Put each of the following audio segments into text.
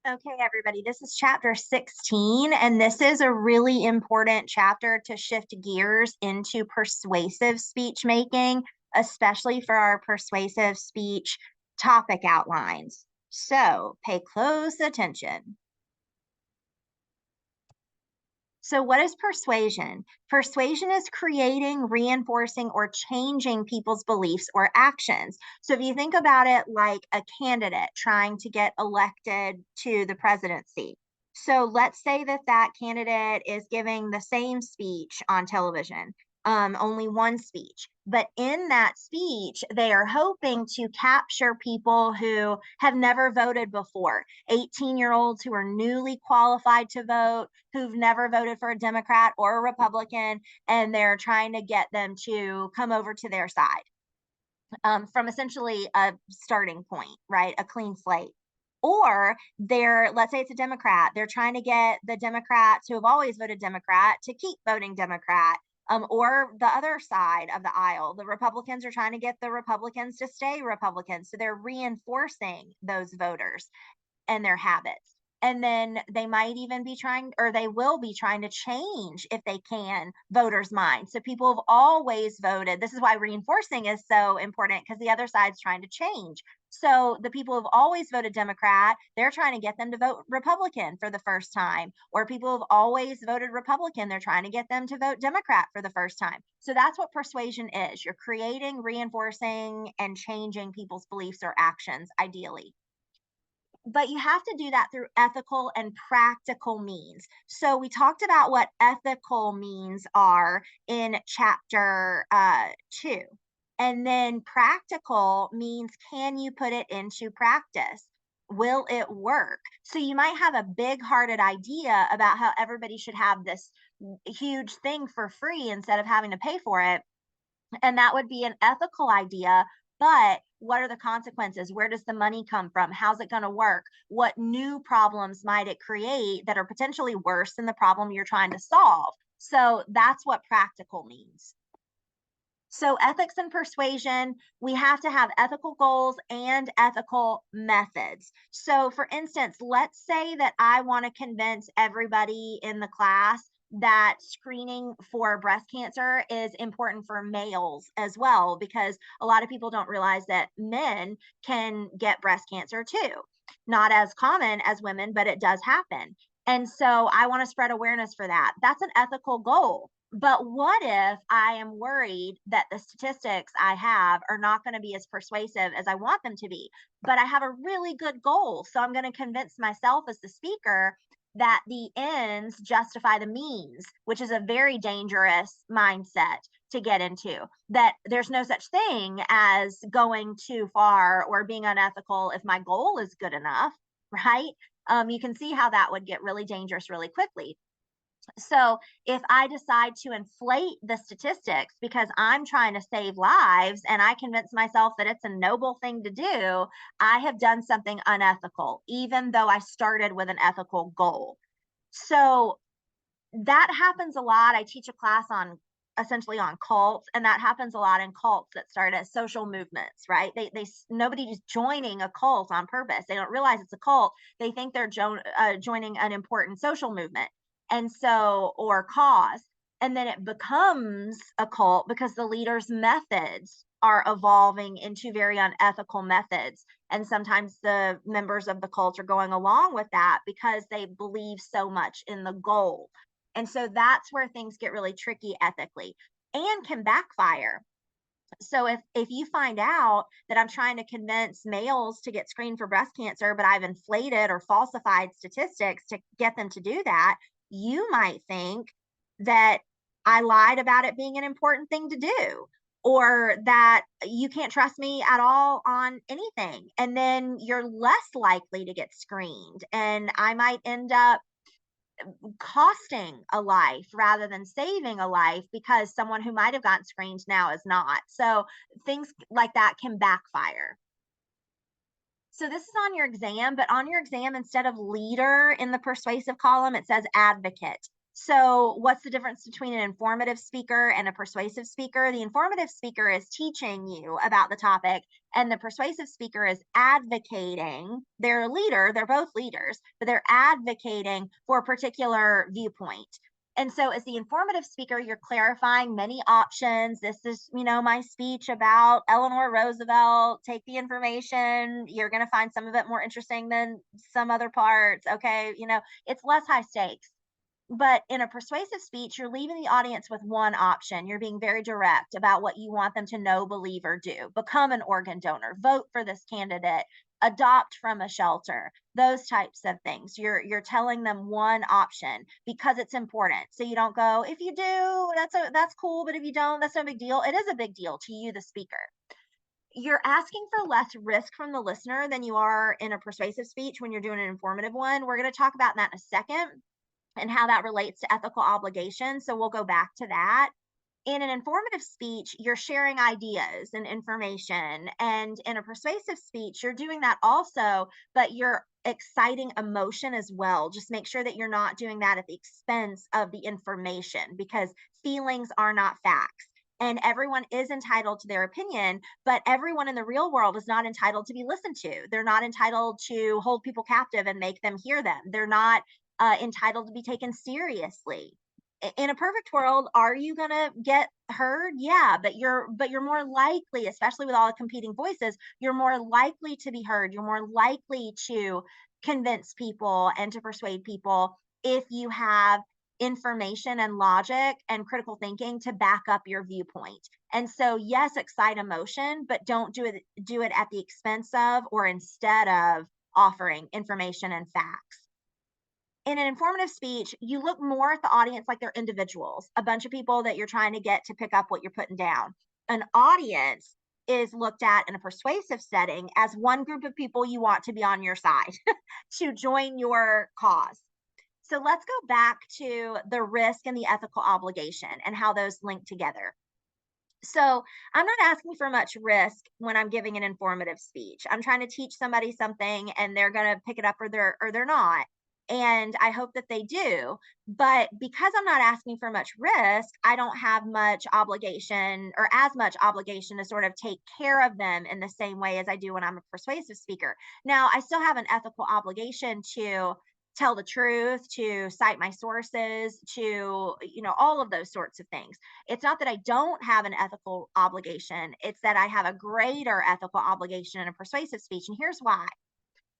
Okay, everybody, this is chapter 16, and this is a really important chapter to shift gears into persuasive speech making, especially for our persuasive speech topic outlines. So pay close attention. So, what is persuasion? Persuasion is creating, reinforcing, or changing people's beliefs or actions. So, if you think about it like a candidate trying to get elected to the presidency. So, let's say that that candidate is giving the same speech on television, only one speech. But in that speech, they are hoping to capture people who have never voted before, 18-year-olds who are newly qualified to vote, who've never voted for a Democrat or a Republican, and they're trying to get them to come over to their side from essentially a starting point, right? A clean slate. Or let's say it's a Democrat, they're trying to get the Democrats who have always voted Democrat to keep voting Democrat. Or the other side of the aisle, the Republicans are trying to get the Republicans to stay Republicans. So they're reinforcing those voters and their habits. And then they might even be trying, or they will be trying to change, if they can, voters' minds. So people have always voted. This is why reinforcing is so important, because the other side's trying to change. So the people who've always voted Democrat, they're trying to get them to vote Republican for the first time. Or people who've always voted Republican, they're trying to get them to vote Democrat for the first time. So that's what persuasion is. You're creating, reinforcing, and changing people's beliefs or actions, ideally. But you have to do that through ethical and practical means. So we talked about what ethical means are in chapter 2. And then practical means, can you put it into practice? Will it work? So you might have a big hearted idea about how everybody should have this huge thing for free instead of having to pay for it, and that would be an ethical idea. But what are the consequences? Where does the money come from? How's it going to work? What new problems might it create that are potentially worse than the problem you're trying to solve? So that's what practical means. So, ethics and persuasion, we have to have ethical goals and ethical methods. So, for instance, let's say that I want to convince everybody in the class that screening for breast cancer is important for males as well, because a lot of people don't realize that men can get breast cancer too. Not as common as women, but it does happen. And so I want to spread awareness for that. That's an ethical goal. But what if I am worried that the statistics I have are not going to be as persuasive as I want them to be? But I have a really good goal. So I'm going to convince myself as the speaker that the ends justify the means, which is a very dangerous mindset to get into. That there's no such thing as going too far or being unethical if my goal is good enough, right? You can see how that would get really dangerous really quickly. So if I decide to inflate the statistics because I'm trying to save lives and I convince myself that it's a noble thing to do, I have done something unethical, even though I started with an ethical goal. So that happens a lot. I teach a class on essentially on cults, and that happens a lot in cults that start as social movements, right? Nobody's joining a cult on purpose. They don't realize it's a cult. They think they're joining an important social movement, and so, or cause, and then it becomes a cult because the leader's methods are evolving into very unethical methods, and sometimes the members of the cult are going along with that because they believe so much in the goal. And so that's where things get really tricky ethically and can backfire. So if you find out that I'm trying to convince males to get screened for breast cancer, but I've inflated or falsified statistics to get them to do that, you might think that I lied about it being an important thing to do, or that you can't trust me at all on anything. And then you're less likely to get screened. And I might end up costing a life rather than saving a life because someone who might have gotten screened now is not. So things like that can backfire. So this is on your exam, but on your exam, instead of leader in the persuasive column, it says advocate. So, what's the difference between an informative speaker and a persuasive speaker? The informative speaker is teaching you about the topic, and the persuasive speaker is advocating. They're a leader, they're both leaders, but they're advocating for a particular viewpoint. And so, as the informative speaker, you're clarifying many options. This is, my speech about Eleanor Roosevelt. Take the information. You're going to find some of it more interesting than some other parts. Okay. It's less high stakes. But in a persuasive speech, you're leaving the audience with one option. You're being very direct about what you want them to know, believe, or do. Become an organ donor, vote for this candidate, adopt from a shelter, those types of things. You're telling them one option because it's important. So you don't go, if you do, that's cool, but if you don't, that's no big deal. It is a big deal to you, the speaker. You're asking for less risk from the listener than you are in a persuasive speech when you're doing an informative one. We're going to talk about that in a second and how that relates to ethical obligation. So we'll go back to that. In an informative speech, you're sharing ideas and information. And in a persuasive speech, you're doing that also, but you're exciting emotion as well. Just make sure that you're not doing that at the expense of the information because feelings are not facts. And everyone is entitled to their opinion, but everyone in the real world is not entitled to be listened to. They're not entitled to hold people captive and make them hear them. They're not entitled to be taken seriously. In a perfect world, are you going to get heard? Yeah, but you're more likely, especially with all the competing voices, you're more likely to be heard. You're more likely to convince people and to persuade people if you have information and logic and critical thinking to back up your viewpoint. And so yes, excite emotion, but don't do it at the expense of or instead of offering information and facts. In an informative speech, you look more at the audience like they're individuals, a bunch of people that you're trying to get to pick up what you're putting down. An audience is looked at in a persuasive setting as one group of people you want to be on your side to join your cause. So let's go back to the risk and the ethical obligation and how those link together. So I'm not asking for much risk when I'm giving an informative speech. I'm trying to teach somebody something and they're going to pick it up or they're not. And I hope that they do. But because I'm not asking for much risk, I don't have much obligation or as much obligation to sort of take care of them in the same way as I do when I'm a persuasive speaker. Now, I still have an ethical obligation to tell the truth, to cite my sources, to, all of those sorts of things. It's not that I don't have an ethical obligation, it's that I have a greater ethical obligation in a persuasive speech. And here's why.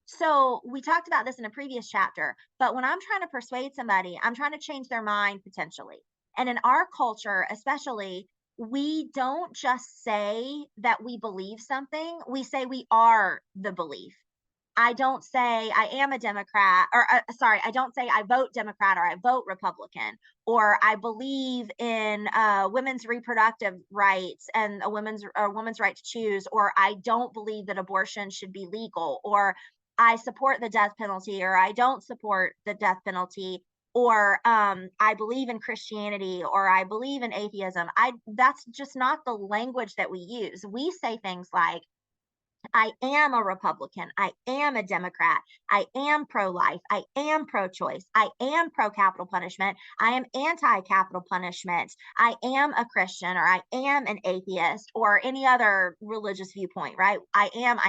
So, we talked about this in a previous chapter, but when I'm trying to persuade somebody, I'm trying to change their mind potentially. And in our culture, especially, we don't just say that we believe something, we say we are the belief. I don't say I am a Democrat, or sorry, I don't say I vote Democrat or I vote Republican, or I believe in women's reproductive rights and a woman's right to choose, or I don't believe that abortion should be legal, or I support the death penalty, or I don't support the death penalty, or I believe in Christianity, or I believe in atheism. I That's just not the language that we use. We say things like I am a Republican. I am a Democrat. I am pro life. I am pro choice. I am pro capital punishment. I am anti capital punishment. I am a Christian or I am an atheist or any other religious viewpoint, right? I am.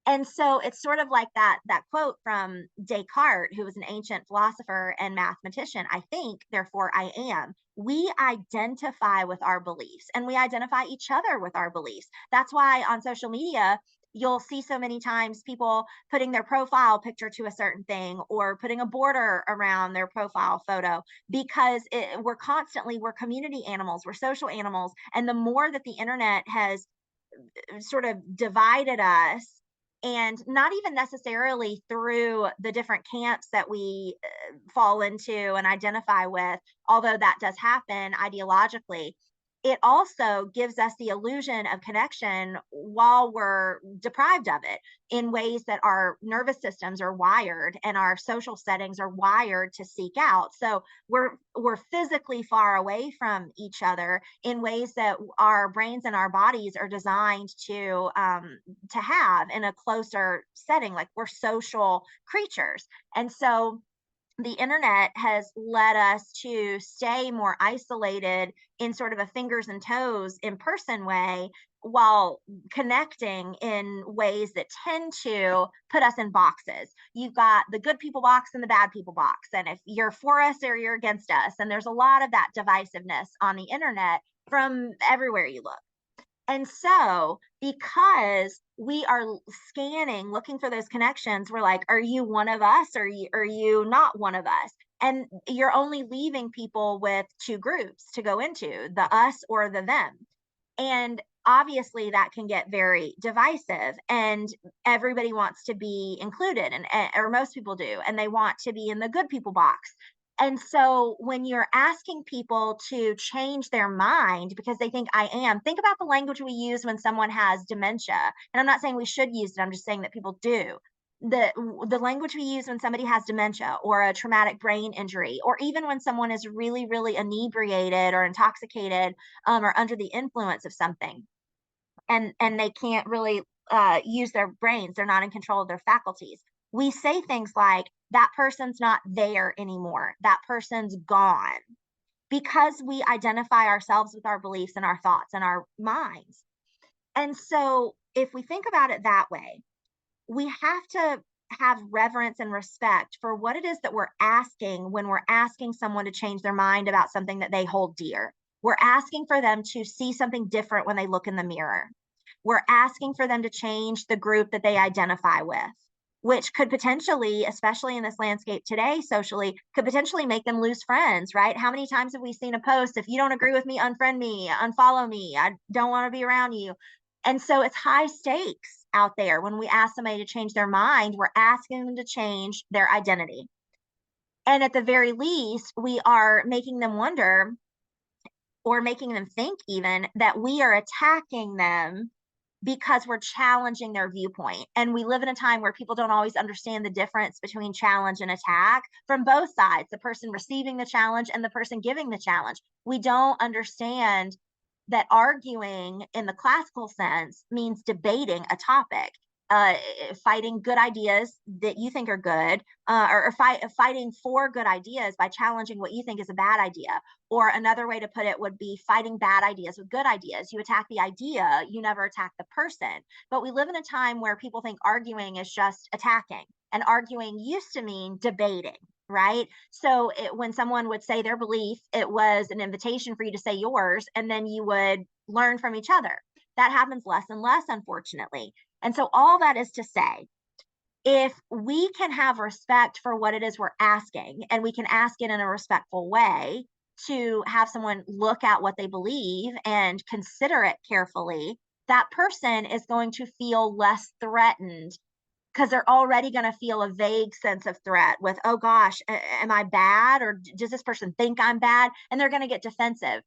And so it's sort of like that quote from Descartes, who was an ancient philosopher and mathematician. I think, therefore I am. We identify with our beliefs and we identify each other with our beliefs. That's why on social media, you'll see so many times people putting their profile picture to a certain thing or putting a border around their profile photo because we're community animals, we're social animals. And the more that the internet has sort of divided us, and not even necessarily through the different camps that we fall into and identify with, although that does happen ideologically. It also gives us the illusion of connection while we're deprived of it in ways that our nervous systems are wired and our social settings are wired to seek out. So we're physically far away from each other in ways that our brains and our bodies are designed to have in a closer setting. Like we're social creatures, and so the internet has led us to stay more isolated in sort of a fingers and toes in person way, while connecting in ways that tend to put us in boxes. You've got the good people box and the bad people box. And if you're for us or you're against us, and there's a lot of that divisiveness on the internet from everywhere you look. And so, because we are scanning, looking for those connections, we're like, are you one of us? Or are you not one of us? And you're only leaving people with two groups to go into, the us or the them. And obviously that can get very divisive, and everybody wants to be included, and or most people do, and they want to be in the good people box. And so when you're asking people to change their mind because they think think about the language we use when someone has dementia. And I'm not saying we should use it, I'm just saying that people do. The language we use when somebody has dementia or a traumatic brain injury, or even when someone is really, really inebriated or intoxicated, or under the influence of something, and they can't really use their brains, they're not in control of their faculties. We say things like, that person's not there anymore, that person's gone, because we identify ourselves with our beliefs and our thoughts and our minds. And so if we think about it that way, we have to have reverence and respect for what it is that we're asking when we're asking someone to change their mind about something that they hold dear. We're asking for them to see something different when they look in the mirror. We're asking for them to change the group that they identify with, which could potentially, especially in this landscape today, socially, could potentially make them lose friends, right? How many times have we seen a post, if you don't agree with me, unfriend me, unfollow me, I don't want to be around you? And so it's high stakes out there. When we ask somebody to change their mind, we're asking them to change their identity. And at the very least, we are making them wonder, or making them think even, that we are attacking them because we're challenging their viewpoint. And we live in a time where people don't always understand the difference between challenge and attack from both sides, the person receiving the challenge and the person giving the challenge. We don't understand that arguing in the classical sense means debating a topic, uh, fighting good ideas that you think are good, fighting for good ideas by challenging what you think is a bad idea. Or another way to put it would be fighting bad ideas with good ideas. You attack the idea, you never attack the person. But we live in a time where people think arguing is just attacking, and arguing used to mean debating. Right. So when someone would say their belief, it was an invitation for you to say yours, and then you would learn from each other. That happens less and less, unfortunately. And so all that is to say, if we can have respect for what it is we're asking, and we can ask it in a respectful way, to have someone look at what they believe and consider it carefully, that person is going to feel less threatened, because they're already going to feel a vague sense of threat with, oh gosh, am I bad? Or does this person think I'm bad? And they're going to get defensive.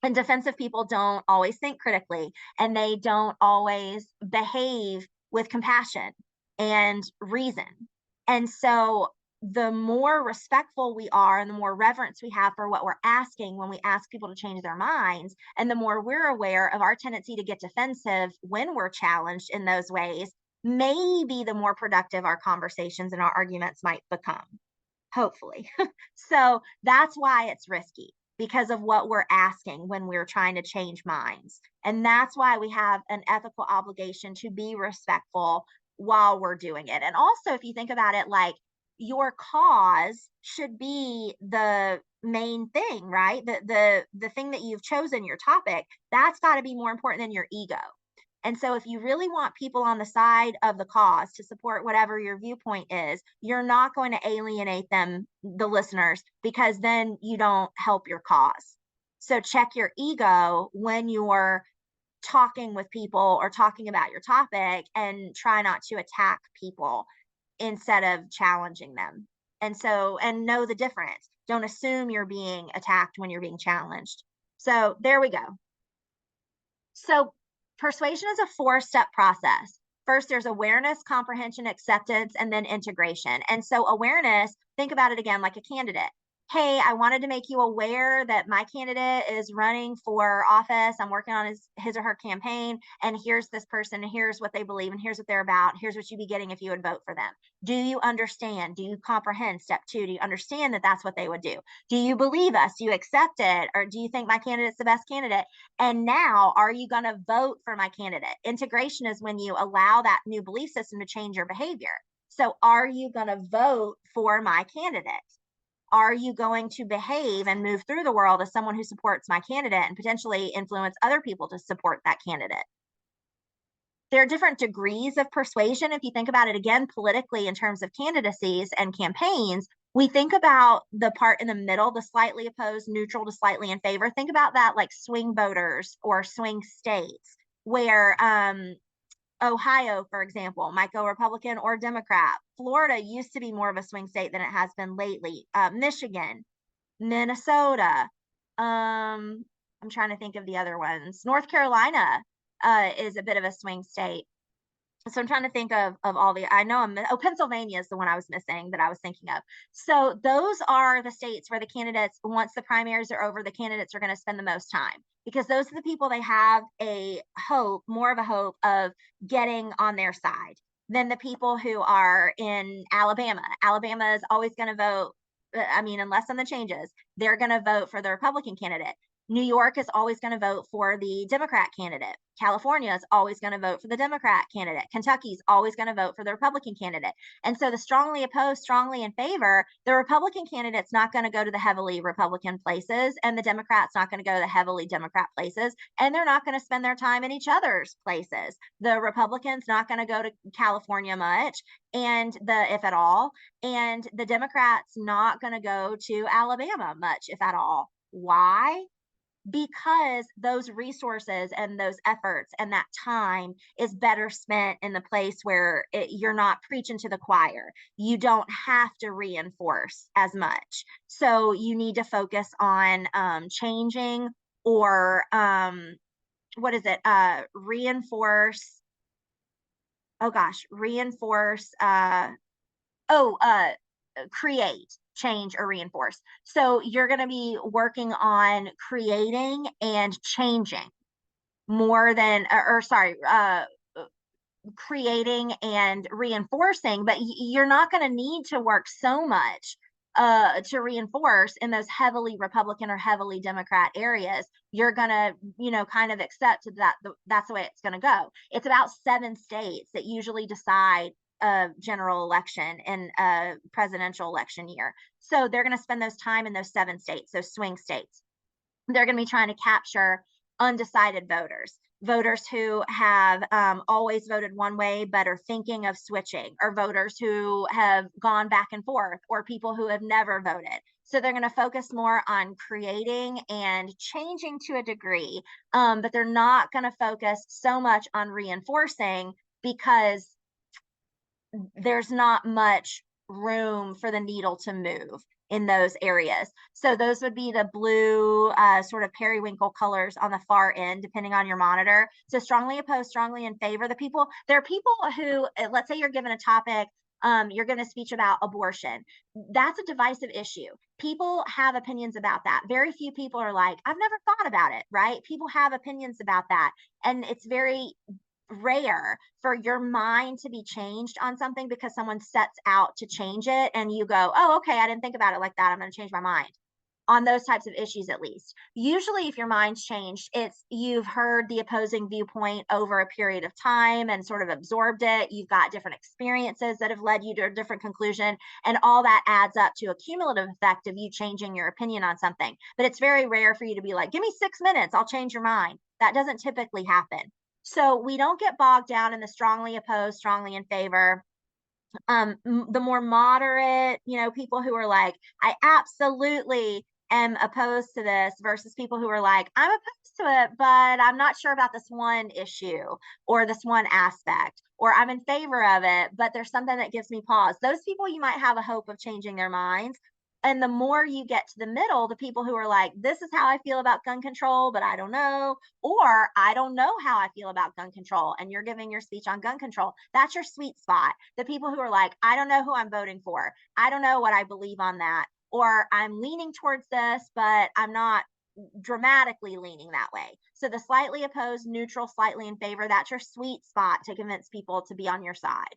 And defensive people don't always think critically, and they don't always behave with compassion and reason. And so the more respectful we are and the more reverence we have for what we're asking when we ask people to change their minds, and the more we're aware of our tendency to get defensive when we're challenged in those ways, maybe the more productive our conversations and our arguments might become, hopefully. So that's why it's risky, because of what we're asking when we're trying to change minds. And that's why we have an ethical obligation to be respectful while we're doing it. And also, if you think about it, like, your cause should be the main thing, right? The thing that you've chosen, your topic, that's got to be more important than your ego. And so if you really want people on the side of the cause to support whatever your viewpoint is, you're not going to alienate them, the listeners, because then you don't help your cause. So check your ego when you're talking with people or talking about your topic, and try not to attack people instead of challenging them. And know the difference. Don't assume you're being attacked when you're being challenged. So there we go. So persuasion is a 4-step process. First, there's awareness, comprehension, acceptance, and then integration. And so awareness, think about it again like a candidate. hey, I wanted to make you aware that my candidate is running for office. I'm working on his or her campaign, and here's this person, and here's what they believe, and here's what they're about. Here's what you'd be getting if you would vote for them. Do you understand? Do you comprehend step two? Do you understand that that's what they would do? Do you believe us? Do you accept it? Or do you think my candidate's the best candidate? And now, are you going to vote for my candidate? Integration is when you allow that new belief system to change your behavior. So, are you going to vote for my candidate? Are you going to behave and move through the world as someone who supports my candidate and potentially influence other people to support that candidate? There are different degrees of persuasion. If you think about it again politically in terms of candidacies and campaigns, we think about the part in the middle, the slightly opposed, neutral to slightly in favor. Think about that like swing voters or swing states where Ohio, for example, might go Republican or Democrat. Florida used to be more of a swing state than it has been lately. Michigan, Minnesota. I'm trying to think of the other ones. North Carolina is a bit of a swing state. So I'm trying to think of all the, I know Pennsylvania is the one I was missing that I was thinking of. So those are the states where the candidates, once the primaries are over, the candidates are going to spend the most time because those are the people they have a hope, more of a hope of getting on their side than the people who are in Alabama. Alabama is always going to vote. I mean, unless something changes, they're going to vote for the Republican candidate. New York is always going to vote for the Democrat candidate. California is always going to vote for the Democrat candidate. Kentucky's always going to vote for the Republican candidate. And so the strongly opposed, strongly in favor, the Republican candidate's not going to go to the heavily Republican places, and the Democrat's not going to go to the heavily Democrat places, and they're not going to spend their time in each other's places. The Republican's not going to go to California much, and if at all, and the Democrat's not going to go to Alabama much, if at all. Why? Because those resources and those efforts and that time is better spent in the place where you're not preaching to the choir. You don't have to reinforce as much. So you need to focus on changing or what is it? Reinforce. Oh gosh, reinforce. Oh, create, change, or reinforce. So you're going to be working on creating and changing more than, or sorry, creating and reinforcing, but you're not going to need to work so much to reinforce in those heavily Republican or heavily Democrat areas. You're going to, kind of accept that that's the way it's going to go. It's about 7 states that usually decide a general election in a presidential election year. So they're going to spend those time in those 7 states, those swing states. They're going to be trying to capture undecided voters who have always voted one way but are thinking of switching, or voters who have gone back and forth, or people who have never voted. So they're going to focus more on creating and changing to a degree, but they're not going to focus so much on reinforcing because there's not much room for the needle to move in those areas. So those would be the blue sort of periwinkle colors on the far end, depending on your monitor. So strongly opposed, strongly in favor. There are people who, let's say you're given a topic, you're given a speech about abortion. That's a divisive issue. People have opinions about that. Very few people are like, I've never thought about it, right? People have opinions about that. And it's very rare for your mind to be changed on something because someone sets out to change it and you go, oh, okay, I didn't think about it like that. I'm going to change my mind on those types of issues, at least. Usually, if your mind's changed, it's you've heard the opposing viewpoint over a period of time and sort of absorbed it. You've got different experiences that have led you to a different conclusion. And all that adds up to a cumulative effect of you changing your opinion on something. But it's very rare for you to be like, give me 6 minutes, I'll change your mind. That doesn't typically happen. So we don't get bogged down in the strongly opposed, strongly in favor. The more moderate, people who are like, I absolutely am opposed to this, versus people who are like, I'm opposed to it, but I'm not sure about this one issue or this one aspect, or I'm in favor of it, but there's something that gives me pause. Those people, you might have a hope of changing their minds. And the more you get to the middle, the people who are like, this is how I feel about gun control, but I don't know, or I don't know how I feel about gun control, and you're giving your speech on gun control, that's your sweet spot. The people who are like, I don't know who I'm voting for, I don't know what I believe on that, or I'm leaning towards this, but I'm not dramatically leaning that way. So the slightly opposed, neutral, slightly in favor, that's your sweet spot to convince people to be on your side.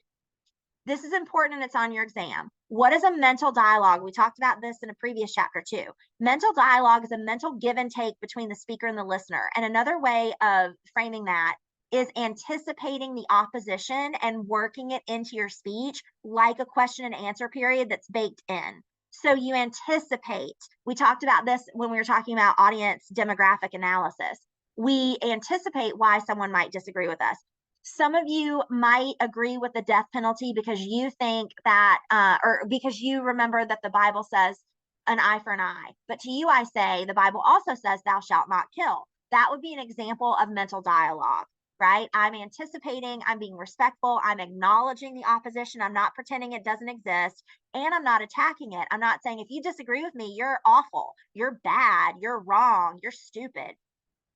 This is important and it's on your exam. What is a mental dialogue? We talked about this in a previous chapter too. Mental dialogue is a mental give and take between the speaker and the listener. And another way of framing that is anticipating the opposition and working it into your speech like a question and answer period that's baked in. So you anticipate, we talked about this when we were talking about audience demographic analysis. We anticipate why someone might disagree with us. Some of you might agree with the death penalty because you think that, or because you remember that the Bible says an eye for an eye. But to you, I say the Bible also says thou shalt not kill. That would be an example of mental dialogue, right? I'm anticipating, I'm being respectful, I'm acknowledging the opposition, I'm not pretending it doesn't exist, and I'm not attacking it. I'm not saying if you disagree with me, you're awful, you're bad, you're wrong, you're stupid.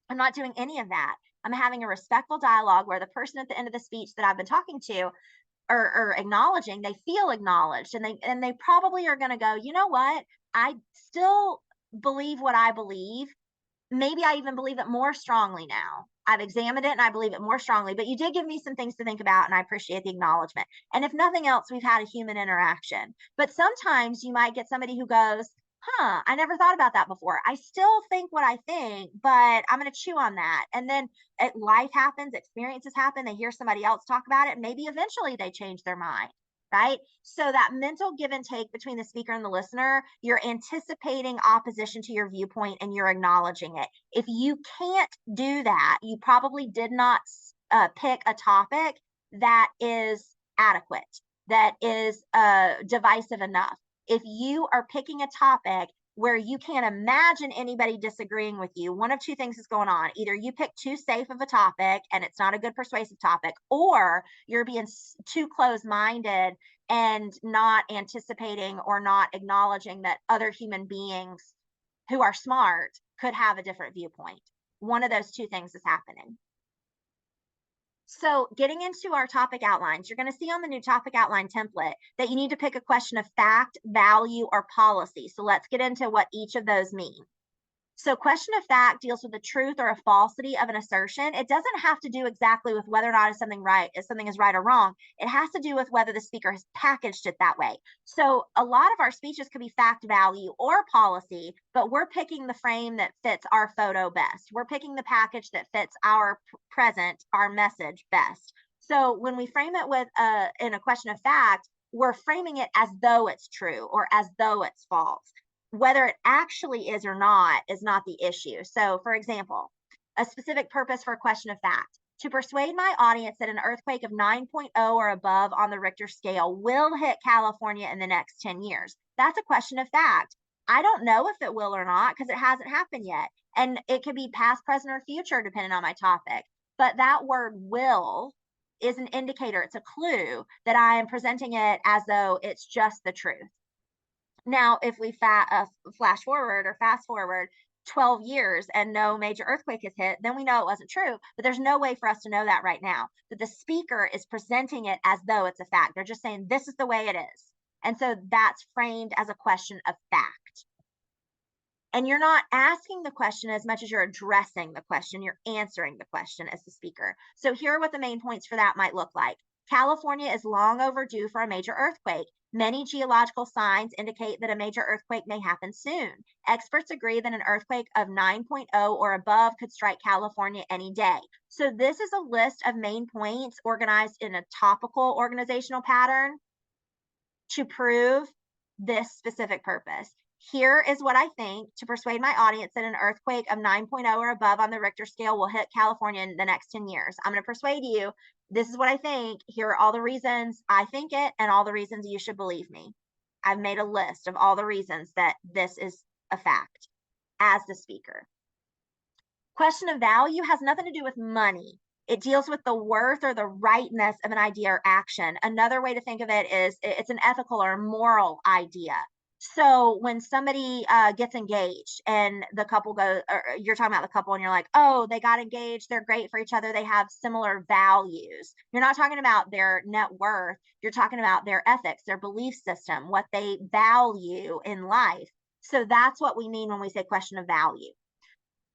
I'm not doing any of that. I'm having a respectful dialogue where the person at the end of the speech that I've been talking to or acknowledging, they feel acknowledged, and they probably are going to go, you know what? I still believe what I believe. Maybe I even believe it more strongly now. I've examined it and I believe it more strongly, but you did give me some things to think about and I appreciate the acknowledgement. And if nothing else, we've had a human interaction. But sometimes you might get somebody who goes, I never thought about that before. I still think what I think, but I'm going to chew on that. And then life happens, experiences happen. They hear somebody else talk about it. And maybe eventually they change their mind, right? So that mental give and take between the speaker and the listener, you're anticipating opposition to your viewpoint and you're acknowledging it. If you can't do that, you probably did not pick a topic that is adequate, that is divisive enough. If you are picking a topic where you can't imagine anybody disagreeing with you, one of two things is going on. Either you pick too safe of a topic and it's not a good persuasive topic, or you're being too close-minded and not anticipating or not acknowledging that other human beings who are smart could have a different viewpoint. One of those two things is happening. So getting into our topic outlines, you're going to see on the new topic outline template that you need to pick a question of fact, value, or policy. So let's get into what each of those mean. So question of fact deals with the truth or a falsity of an assertion. It doesn't have to do exactly with whether or not something is right or wrong. It has to do with whether the speaker has packaged it that way. So a lot of our speeches could be fact, value, or policy, but we're picking the frame that fits our photo best. We're picking the package that fits our present, our message best. So when we frame it with in a question of fact, we're framing it as though it's true or as though it's false. Whether it actually is or not is not the issue. So, for example, a specific purpose for a question of fact: to persuade my audience that an earthquake of 9.0 or above on the Richter scale will hit California in the next 10 years. That's a question of fact. I don't know if it will or not because it hasn't happened yet. And it could be past, present, or future, depending on my topic. But that word will is an indicator, it's a clue that I am presenting it as though it's just the truth. Now, if we flash forward or fast forward 12 years and no major earthquake has hit, then we know it wasn't true. But there's no way for us to know that right now. But the speaker is presenting it as though it's a fact. They're just saying, this is the way it is. And so that's framed as a question of fact. And you're not asking the question as much as you're addressing the question. You're answering the question as the speaker. So here are what the main points for that might look like. California is long overdue for a major earthquake. Many geological signs indicate that a major earthquake may happen soon. Experts agree that an earthquake of 9.0 or above could strike California any day. So this is a list of main points organized in a topical organizational pattern to prove this specific purpose. Here is what I think to persuade my audience that an earthquake of 9.0 or above on the Richter scale will hit California in the next 10 years. I'm going to persuade you. This is what I think. Here are all the reasons I think it and all the reasons you should believe me. I've made a list of all the reasons that this is a fact as the speaker. Question of value has nothing to do with money. It deals with the worth or the rightness of an idea or action. Another way to think of it is it's an ethical or moral idea. So when somebody gets engaged and the couple goes, or you're talking about the couple and you're like, oh, they got engaged, they're great for each other, they have similar values. You're not talking about their net worth, you're talking about their ethics, their belief system, what they value in life. So that's what we mean when we say question of value.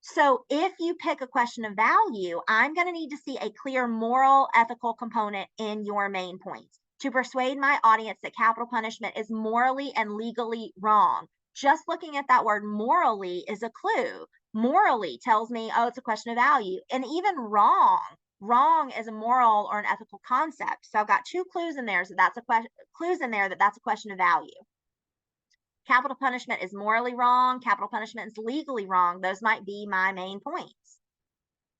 So if you pick a question of value, I'm going to need to see a clear moral, ethical component in your main points to persuade my audience that capital punishment is morally and legally wrong. Just looking at that word morally is a clue. Morally tells me, oh, it's a question of value. And even wrong, wrong is a moral or an ethical concept. So I've got two clues in there. So that's a question, clues in there that's a question of value. Capital punishment is morally wrong, capital punishment is legally wrong. Those might be my main points.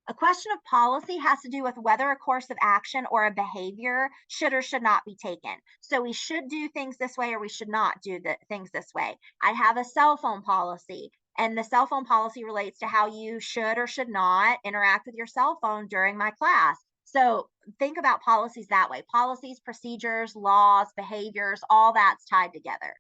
A question of policy has to do with whether a course of action or a behavior should or should not be taken. So we should do things this way or we should not do things this way. I have a cell phone policy, and the cell phone policy relates to how you should or should not interact with your cell phone during my class. So think about policies that way. Policies, procedures, laws, behaviors, all that's tied together.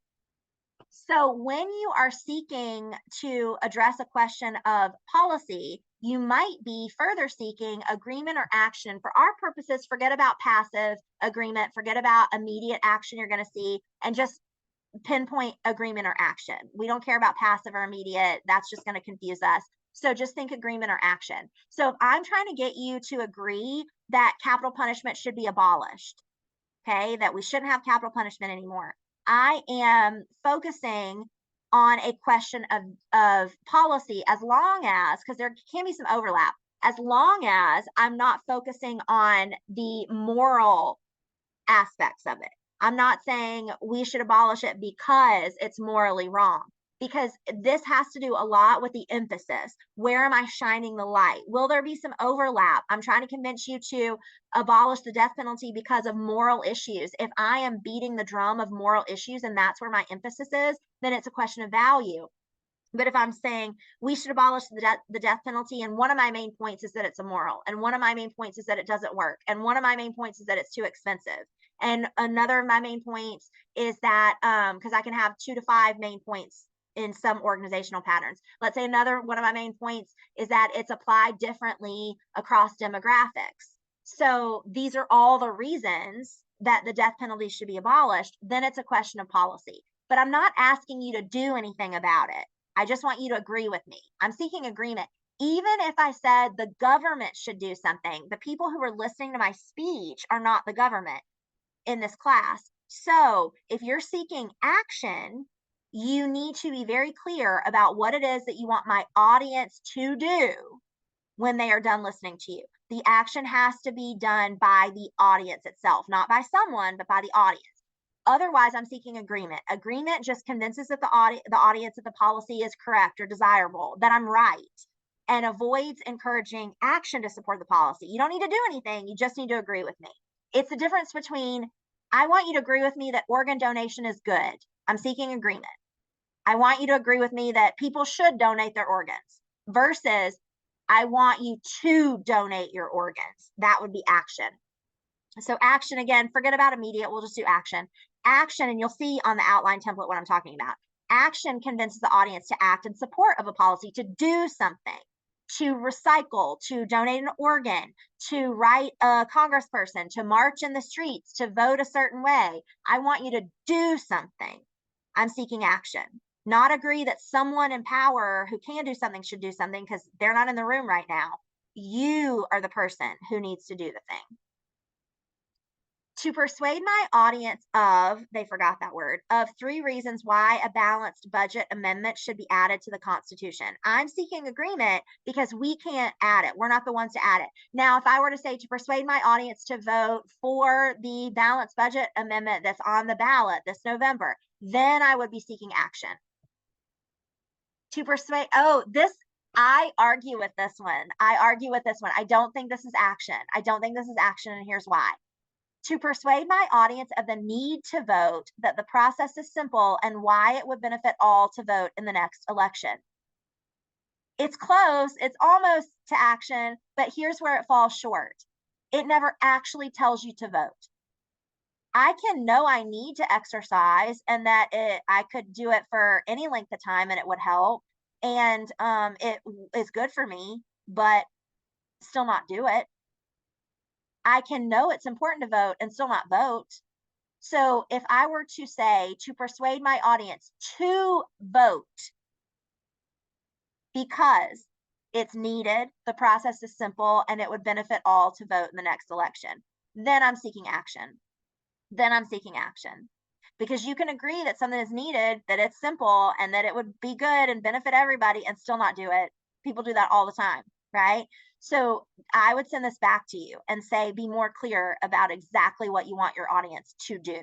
So when you are seeking to address a question of policy, you might be further seeking agreement or action. For our purposes, forget about passive agreement, forget about immediate action you're going to see, and just pinpoint agreement or action. We don't care about passive or immediate. That's just going to confuse us. So just think agreement or action. So if I'm trying to get you to agree that capital punishment should be abolished, okay, that we shouldn't have capital punishment anymore, I am focusing on a question of policy, as long as, because there can be some overlap, as long as I'm not focusing on the moral aspects of it. I'm not saying we should abolish it because it's morally wrong, because this has to do a lot with the emphasis. Where am I shining the light? Will there be some overlap? I'm trying to convince you to abolish the death penalty because of moral issues. If I am beating the drum of moral issues and that's where my emphasis is, then it's a question of value. But if I'm saying we should abolish the death penalty, and one of my main points is that it's immoral, and one of my main points is that it doesn't work, and one of my main points is that it's too expensive, and another of my main points is that because I can have 2 to 5 main points in some organizational patterns. Let's say another one of my main points is that it's applied differently across demographics. So these are all the reasons that the death penalty should be abolished. Then it's a question of policy. But I'm not asking you to do anything about it. I just want you to agree with me. I'm seeking agreement. Even if I said the government should do something, the people who are listening to my speech are not the government in this class. So if you're seeking action, you need to be very clear about what it is that you want my audience to do when they are done listening to you. The action has to be done by the audience itself, not by someone, but by the audience. Otherwise, I'm seeking agreement. Agreement just convinces that the audience that the policy is correct or desirable, that I'm right, and avoids encouraging action to support the policy. You don't need to do anything. You just need to agree with me. It's the difference between, I want you to agree with me that organ donation is good. I'm seeking agreement. I want you to agree with me that people should donate their organs, versus I want you to donate your organs. That would be action. So action, again, forget about immediate. We'll just do action. Action, and you'll see on the outline template what I'm talking about. Action convinces the audience to act in support of a policy, to do something, to recycle, to donate an organ, to write a congressperson, to march in the streets, to vote a certain way. I want you to do something. I'm seeking action. Not agree that someone in power who can do something should do something, because they're not in the room right now. You are the person who needs to do the thing. To persuade my audience of, they forgot that word, of 3 reasons why a balanced budget amendment should be added to the Constitution. I'm seeking agreement because we can't add it. We're not the ones to add it. Now, if I were to say to persuade my audience to vote for the balanced budget amendment that's on the ballot this November, then I would be seeking action. To persuade, I argue with this one. I don't think this is action. And here's why. To persuade my audience of the need to vote, that the process is simple, and why it would benefit all to vote in the next election. It's close, it's almost to action, but here's where it falls short. It never actually tells you to vote. I can know I need to exercise and that I could do it for any length of time and it would help. And it is good for me, but still not do it. I can know it's important to vote and still not vote. So if I were to say to persuade my audience to vote because it's needed, the process is simple, and it would benefit all to vote in the next election, then I'm seeking action. Then I'm seeking action. Because you can agree that something is needed, that it's simple, and that it would be good and benefit everybody and still not do it. People do that all the time, right? So I would send this back to you and say, be more clear about exactly what you want your audience to do.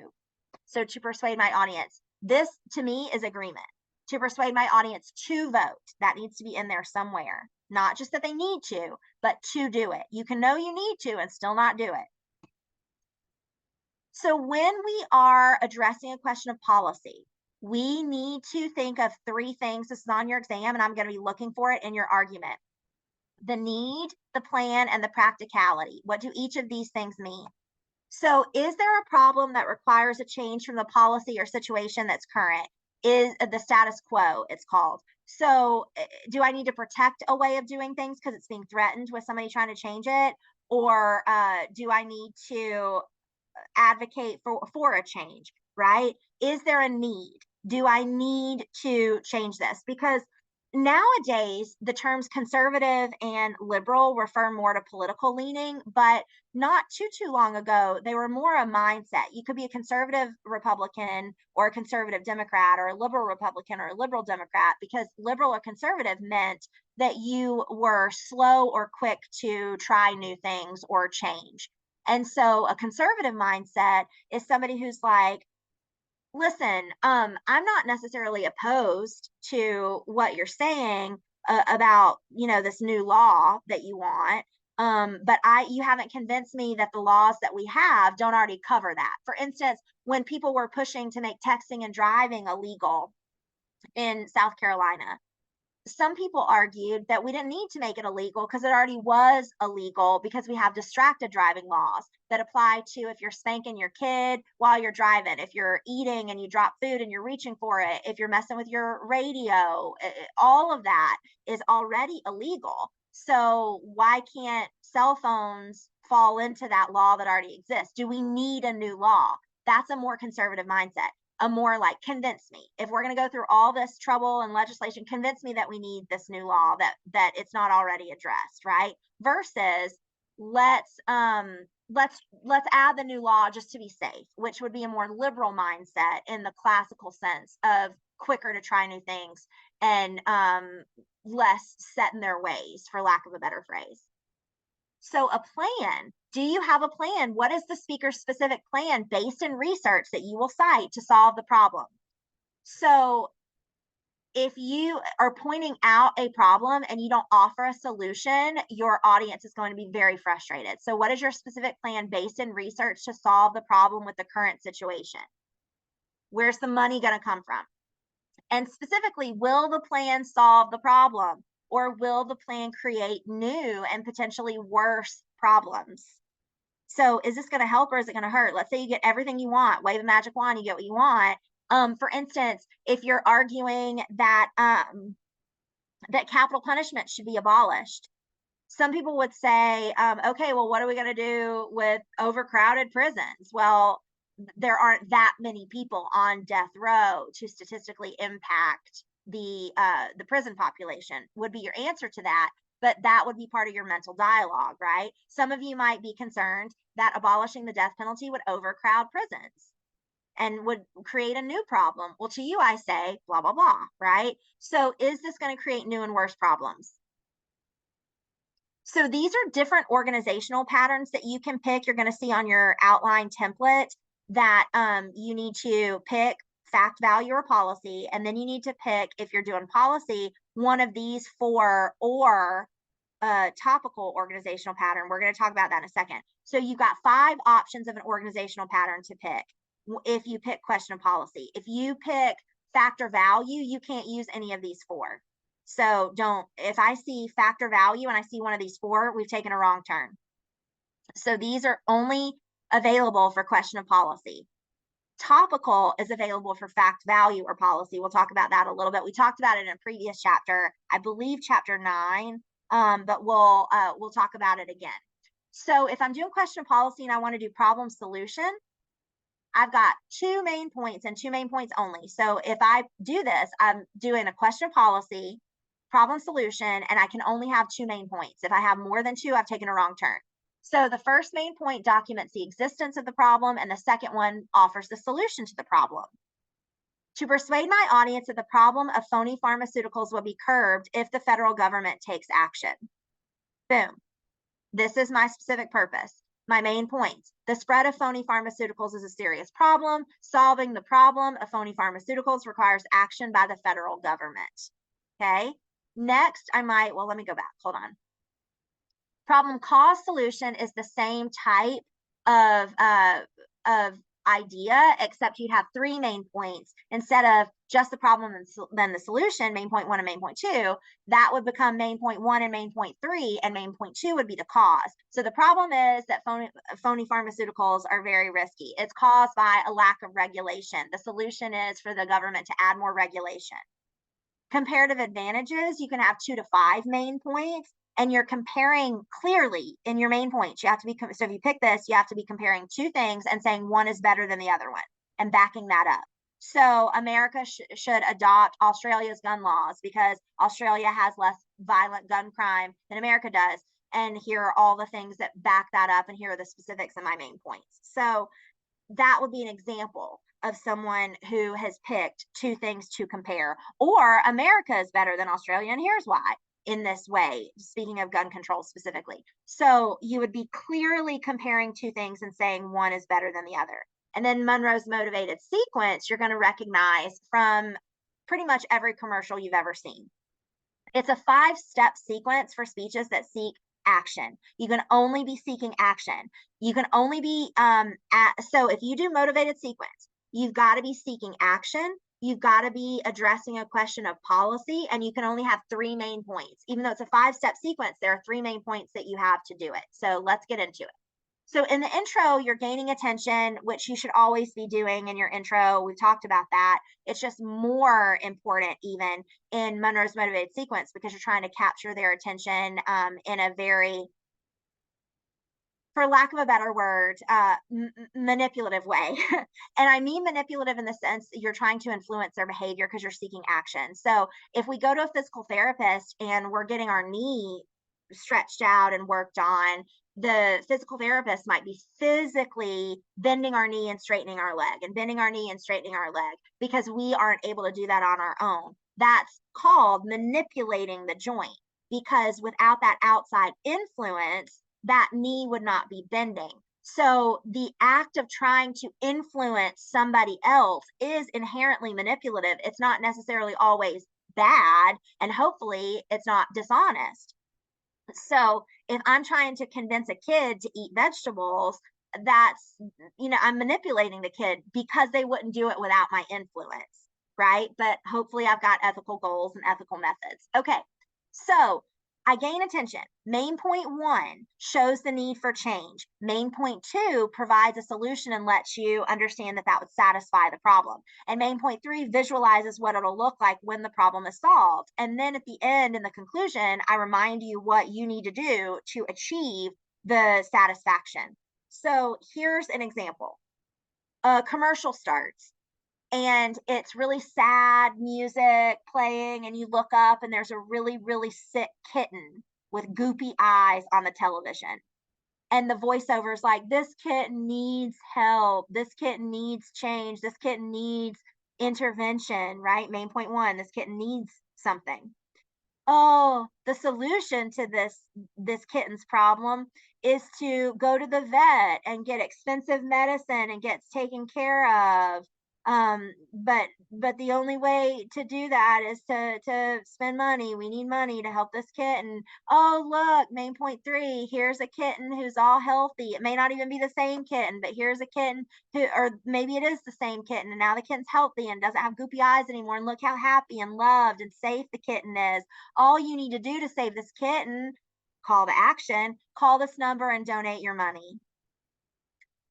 So to persuade my audience, this to me is agreement. To persuade my audience to vote, that needs to be in there somewhere. Not just that they need to, but to do it. You can know you need to and still not do it. So when we are addressing a question of policy, we need to think of three things. This is on your exam, and I'm going to be looking for it in your argument. The need, the plan, and the practicality. What do each of these things mean? So is there a problem that requires a change from the policy or situation that's current? Is the status quo, it's called. So do I need to protect a way of doing things because it's being threatened with somebody trying to change it? Or do I need to advocate for a change, right? Is there a need? Do I need to change this? Because nowadays the terms conservative and liberal refer more to political leaning, but not too long ago they were more a mindset. You could be a conservative Republican or a conservative Democrat or a liberal Republican or a liberal Democrat, because liberal or conservative meant that you were slow or quick to try new things or change. And so a conservative mindset is somebody who's like, listen, I'm not necessarily opposed to what you're saying about, this new law that you want. But you haven't convinced me that the laws that we have don't already cover that. For instance, when people were pushing to make texting and driving illegal in South Carolina, some people argued that we didn't need to make it illegal because it already was illegal, because we have distracted driving laws that apply to if you're spanking your kid while you're driving, if you're eating and you drop food and you're reaching for it, if you're messing with your radio, all of that is already illegal. So why can't cell phones fall into that law that already exists? Do we need a new law? That's a more conservative mindset. A more like, convince me, if we're going to go through all this trouble and legislation, convince me that we need this new law, that it's not already addressed, right? Versus let's add the new law just to be safe, which would be a more liberal mindset in the classical sense of quicker to try new things and less set in their ways, for lack of a better phrase. So a plan, do you have a plan? What is the speaker's specific plan based in research that you will cite to solve the problem? So if you are pointing out a problem and you don't offer a solution, your audience is going to be very frustrated. So what is your specific plan based in research to solve the problem with the current situation? Where's the money going to come from? And specifically, will the plan solve the problem? Or will the plan create new and potentially worse problems? So is this going to help or is it going to hurt? Let's say you get everything you want, wave a magic wand, you get what you want. For instance, if you're arguing that that capital punishment should be abolished, some people would say, okay, well, what are we going to do with overcrowded prisons? Well, there aren't that many people on death row to statistically impact the prison population, would be your answer to that. But that would be part of your mental dialogue, right? Some of you might be concerned that abolishing the death penalty would overcrowd prisons and would create a new problem. Well, to you, I say, blah, blah, blah, right? So is this going to create new and worse problems? So these are different organizational patterns that you can pick. You're going to see on your outline template that you need to pick fact, value, or policy. And then you need to pick, if you're doing policy, one of these four, or a topical organizational pattern. We're going to talk about that in a second. So you've got 5 options of an organizational pattern to pick if you pick question of policy. If you pick fact or value, you can't use any of these 4. So if I see factor value and I see one of these 4, we've taken a wrong turn. So these are only available for question of policy. Topical is available for fact, value, or policy. We'll talk about that a little bit. We talked about it in a previous chapter, I believe chapter 9, but we'll talk about it again. So if I'm doing question of policy and I want to do problem solution, I've got 2 main points and 2 main points only. So if I do this, I'm doing a question of policy, problem solution, and I can only have 2 main points. If I have more than 2, I've taken a wrong turn. So the first main point documents the existence of the problem, and the second one offers the solution to the problem. To persuade my audience that the problem of phony pharmaceuticals will be curbed if the federal government takes action. Boom. This is my specific purpose. My main points. The spread of phony pharmaceuticals is a serious problem. Solving the problem of phony pharmaceuticals requires action by the federal government. Okay. Next, let me go back. Hold on. Problem cause solution is the same type of idea, except you'd have 3 main points instead of just the problem and then the solution, main point 1 and main point 2. That would become main point 1 and main point 3, and main point 2 would be the cause. So the problem is that phony pharmaceuticals are very risky. It's caused by a lack of regulation. The solution is for the government to add more regulation. Comparative advantages, you can have 2 to 5 main points, and you're comparing clearly in your main points. You have to be, so if you pick this, you have to be comparing 2 things and saying one is better than the other one and backing that up. So America should adopt Australia's gun laws because Australia has less violent gun crime than America does. And here are all the things that back that up, and here are the specifics in my main points. So that would be an example of someone who has picked 2 things to compare. Or America is better than Australia, and here's why. In this way, speaking of gun control specifically. So you would be clearly comparing 2 things and saying one is better than the other. And then Monroe's motivated sequence, you're going to recognize from pretty much every commercial you've ever seen. It's a 5-step sequence for speeches that seek action. You can only be seeking action. You can only be, so if you do motivated sequence, you've got to be seeking action. You've got to be addressing a question of policy, and you can only have 3 main points. Even though it's a 5-step sequence, there are 3 main points that you have to do it. So let's get into it. So in the intro, you're gaining attention, which you should always be doing in your intro. We've talked about that. It's just more important even in Monroe's motivated sequence because you're trying to capture their attention in a very, for lack of a better word, manipulative way. And I mean manipulative in the sense that you're trying to influence their behavior because you're seeking action. So if we go to a physical therapist and we're getting our knee stretched out and worked on, the physical therapist might be physically bending our knee and straightening our leg and bending our knee and straightening our leg because we aren't able to do that on our own. That's called manipulating the joint, because without that outside influence, that knee would not be bending. So the act of trying to influence somebody else is inherently manipulative. It's not necessarily always bad, and hopefully it's not dishonest. So if I'm trying to convince a kid to eat vegetables, that's, I'm manipulating the kid because they wouldn't do it without my influence, right? But hopefully I've got ethical goals and ethical methods. Okay, so I gain attention. Main point 1 shows the need for change. Main point 2 provides a solution and lets you understand that would satisfy the problem. And main point 3 visualizes what it'll look like when the problem is solved. And then at the end, in the conclusion, I remind you what you need to do to achieve the satisfaction. So here's an example. A commercial starts, and it's really sad music playing, and you look up and there's a really, really sick kitten with goopy eyes on the television. And the voiceover is like, this kitten needs help. This kitten needs change. This kitten needs intervention, right? Main point 1, this kitten needs something. Oh, the solution to this kitten's problem is to go to the vet and get expensive medicine and get taken care of. But the only way to do that is to spend money. We need money to help this kitten. Oh, look, main point 3, here's a kitten who's all healthy. It may not even be the same kitten, but here's a kitten who, or maybe it is the same kitten, and now the kitten's healthy and doesn't have goopy eyes anymore, and look how happy and loved and safe the kitten is. All you need to do to save this kitten, call to action, call this number and donate your money.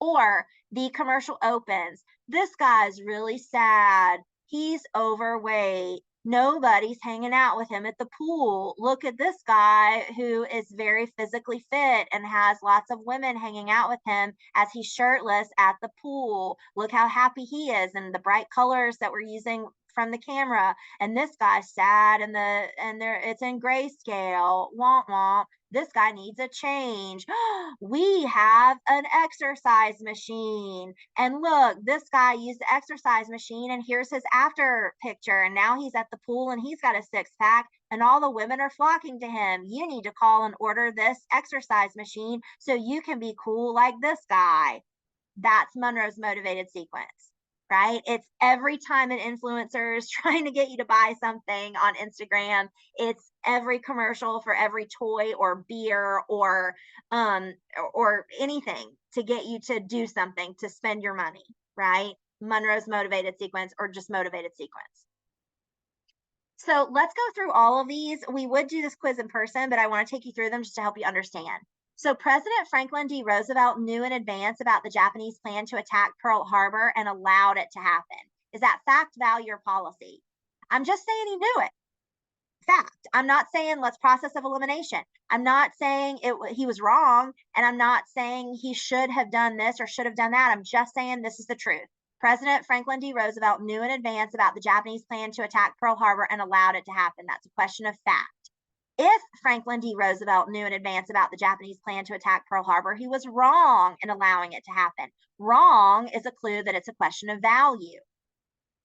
Or the commercial opens, this guy's really sad. He's overweight. Nobody's hanging out with him at the pool. Look at this guy who is very physically fit and has lots of women hanging out with him as he's shirtless at the pool. Look how happy he is, and the bright colors that we're using from the camera. And this guy's sad, and it's in grayscale. Womp womp. This guy needs a change. We have an exercise machine. And look, this guy used the exercise machine, and here's his after picture. And now he's at the pool and he's got a six pack, and all the women are flocking to him. You need to call and order this exercise machine so you can be cool like this guy. That's Monroe's motivated sequence, right? It's every time an influencer is trying to get you to buy something on Instagram. It's every commercial for every toy or beer or anything to get you to do something, to spend your money, right? Monroe's motivated sequence, or just motivated sequence. So let's go through all of these. We would do this quiz in person, but I want to take you through them just to help you understand. So President Franklin D. Roosevelt knew in advance about the Japanese plan to attack Pearl Harbor and allowed it to happen. Is that fact, value, or policy? I'm just saying he knew it. Fact. I'm not saying let's process of elimination. I'm not saying he was wrong, and I'm not saying he should have done this or should have done that. I'm just saying this is the truth. President Franklin D. Roosevelt knew in advance about the Japanese plan to attack Pearl Harbor and allowed it to happen. That's a question of fact. If Franklin D. Roosevelt knew in advance about the Japanese plan to attack Pearl Harbor, he was wrong in allowing it to happen. Wrong is a clue that it's a question of value.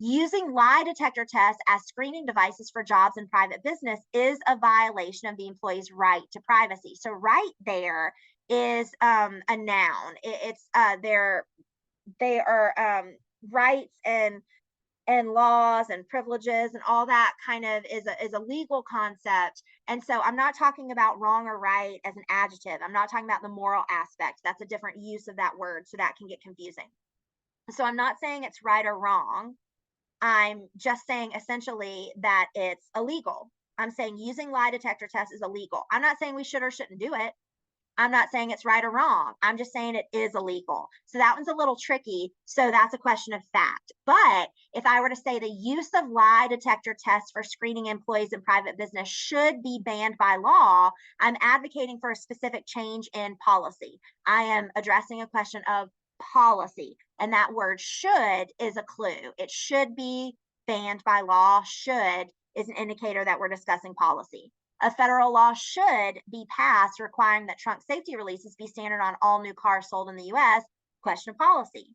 Using lie detector tests as screening devices for jobs in private business is a violation of the employee's right to privacy. So right there is a noun. They are rights and laws and privileges and all that kind of is a legal concept. And so I'm not talking about wrong or right as an adjective. I'm not talking about the moral aspect. That's a different use of that word, so that can get confusing. So I'm not saying it's right or wrong. I'm just saying essentially that it's illegal. I'm saying using lie detector tests is illegal. I'm not saying we should or shouldn't do it. I'm not saying it's right or wrong. I'm just saying it is illegal. So that one's a little tricky. So that's a question of fact. But if I were to say the use of lie detector tests for screening employees in private business should be banned by law, I'm advocating for a specific change in policy. I am addressing a question of policy. And that word should is a clue. It should be banned by law. Should is an indicator that we're discussing policy. A federal law should be passed requiring that trunk safety releases be standard on all new cars sold in the US. Question of policy.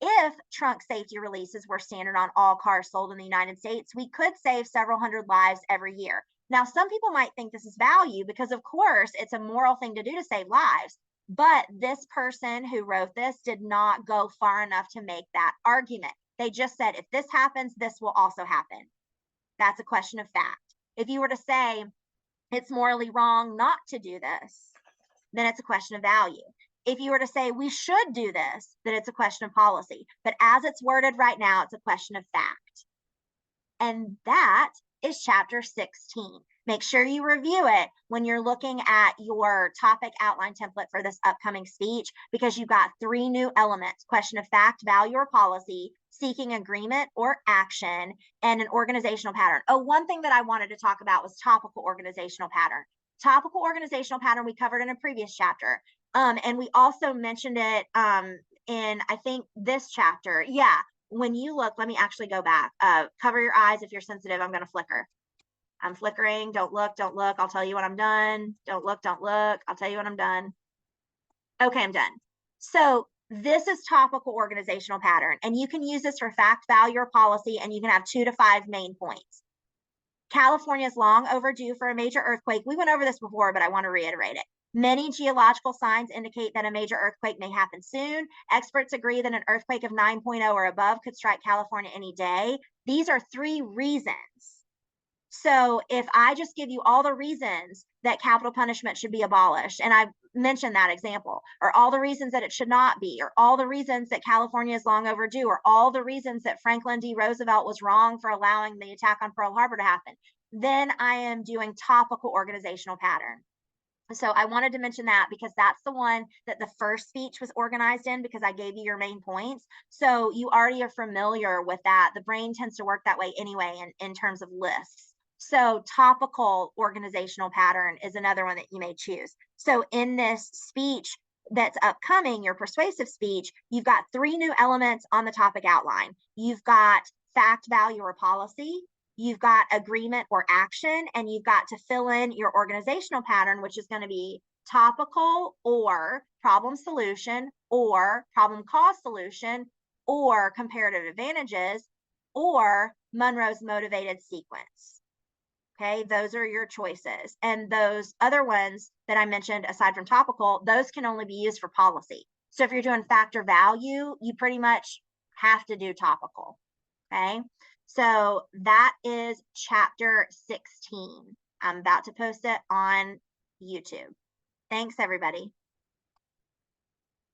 If trunk safety releases were standard on all cars sold in the United States, we could save several hundred lives every year. Now, some people might think this is value because, of course, it's a moral thing to do to save lives. But this person who wrote this did not go far enough to make that argument. They just said, if this happens, this will also happen. That's a question of fact. If you were to say it's morally wrong not to do this, then it's a question of value. If you were to say we should do this, then it's a question of policy. But as it's worded right now, it's a question of fact. And that is chapter 16. Make sure you review it when you're looking at your topic outline template for this upcoming speech, because you've got 3 new elements: question of fact, value, or policy, seeking agreement or action, and an organizational pattern. Oh, one thing that I wanted to talk about was topical organizational pattern. Topical organizational pattern we covered in a previous chapter. And we also mentioned it in, I think, this chapter. Yeah, when you look, let me actually go back. Cover your eyes if you're sensitive. I'm going to flicker. I'm flickering. Don't look, don't look. I'll tell you when I'm done. Don't look, don't look. I'll tell you when I'm done. Okay, I'm done. So this is topical organizational pattern, and you can use this for fact, value, or policy, and you can have 2 to 5 main points. California is long overdue for a major earthquake. We went over this before, but I want to reiterate it. Many geological signs indicate that a major earthquake may happen soon. Experts agree that an earthquake of 9.0 or above could strike California any day. These are 3 reasons. So if I just give you all the reasons that capital punishment should be abolished, and I mentioned that example, or all the reasons that it should not be, or all the reasons that California is long overdue, or all the reasons that Franklin D. Roosevelt was wrong for allowing the attack on Pearl Harbor to happen, then I am doing topical organizational pattern. So I wanted to mention that because that's the one that the first speech was organized in, because I gave you your main points. So you already are familiar with that. The brain tends to work that way anyway in terms of lists. So topical organizational pattern is another one that you may choose. So in this speech that's upcoming, your persuasive speech, you've got 3 new elements on the topic outline. You've got fact, value, or policy. You've got agreement or action, and you've got to fill in your organizational pattern, which is going to be topical or problem solution or problem cause solution or comparative advantages or Monroe's motivated sequence. Okay, those are your choices. And those other ones that I mentioned, aside from topical, those can only be used for policy. So if you're doing fact or value, you pretty much have to do topical. Okay, so that is chapter 16. I'm about to post it on YouTube. Thanks, everybody.